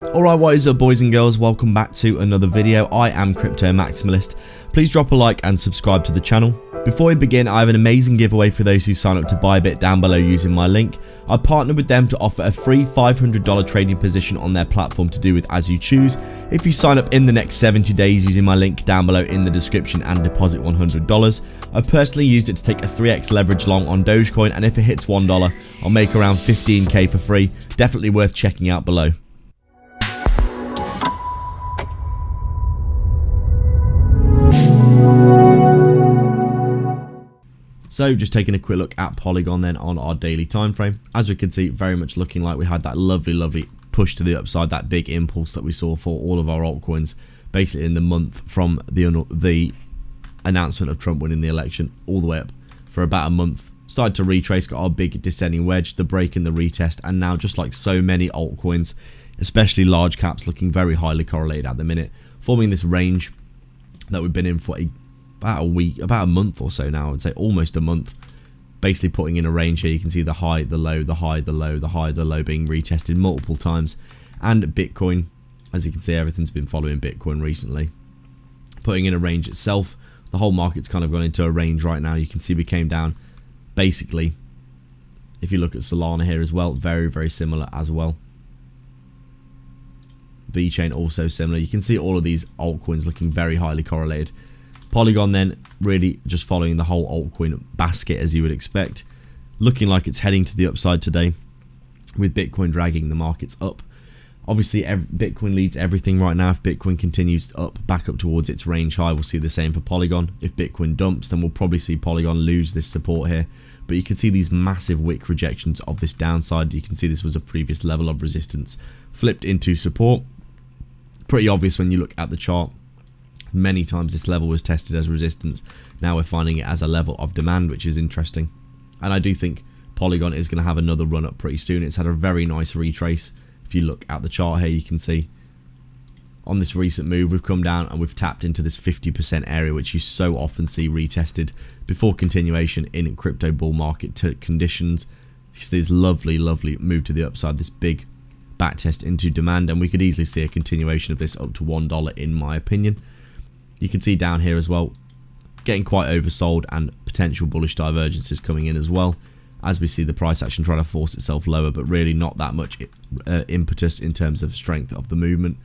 Alright, what is up boys and girls, welcome back to another video. I am Crypto Maximalist. Please drop a like and subscribe to the channel. Before we begin, I have an amazing giveaway for those who sign up to ByBit down below using my link. I partnered with them to offer a free $500 trading position on their platform to do with as you choose. If you sign up in the next 70 days using my link down below in the description and deposit $100. I personally used it to take a 3x leverage long on Dogecoin, and if it hits $1, I'll make around 15k for free. Definitely worth checking out below. So just taking a quick look at Polygon then on our daily time frame. As we can see, very much looking like we had that lovely push to the upside, that big impulse that we saw for all of our altcoins basically in the month from the announcement of Trump winning the election all the way up for about a month. Started to retrace, got our big descending wedge, the break and the retest, and now just like so many altcoins, especially large caps, looking very highly correlated at the minute, forming this range that we've been in for about a month or so now. I would say almost a month, basically putting in a range here. You can see the high, the low, the high, the low, the high, the low being retested multiple times. And Bitcoin, as you can see, everything's been following Bitcoin recently, putting in a range itself. The whole market's kind of gone into a range right now. You can see we came down basically, if you look at Solana here as well, very similar as well. VeChain also similar. You can see all of these altcoins looking very highly correlated. Polygon then really just following the whole altcoin basket as you would expect, looking like it's heading to the upside today, with Bitcoin dragging the markets up. Obviously Bitcoin leads everything right now. If Bitcoin continues back up towards its range high, we'll see the same for Polygon. If Bitcoin dumps, then we'll probably see Polygon lose this support here. But you can see these massive wick rejections of this downside. You can see this was a previous level of resistance flipped into support. Pretty obvious when you look at the chart. Many times this level was tested as resistance. Now we're finding it as a level of demand, which is interesting. And I do think Polygon is going to have another run up pretty soon. It's had a very nice retrace. If you look at the chart here, you can see on this recent move we've come down and we've tapped into this 50% area, which you so often see retested before continuation in crypto bull market conditions. This lovely move to the upside, this big back test into demand, and we could easily see a continuation of this up to $1 in my opinion. You can see down here as well, getting quite oversold and potential bullish divergences coming in as well, as we see the price action trying to force itself lower, but really not that much impetus in terms of strength of the movement.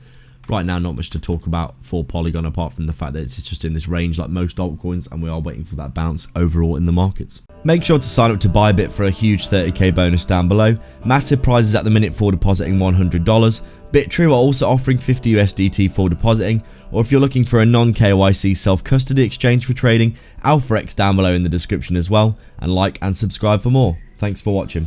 Right now, not much to talk about for Polygon apart from the fact that it's just in this range like most altcoins, and we are waiting for that bounce overall in the markets. Make sure to sign up to ByBit for a huge 30k bonus down below. Massive prizes at the minute for depositing $100. BitTrue are also offering 50 USDT for depositing, or if you're looking for a non-KYC self-custody exchange for trading, AlphaX down below in the description as well, and like and subscribe for more. Thanks for watching.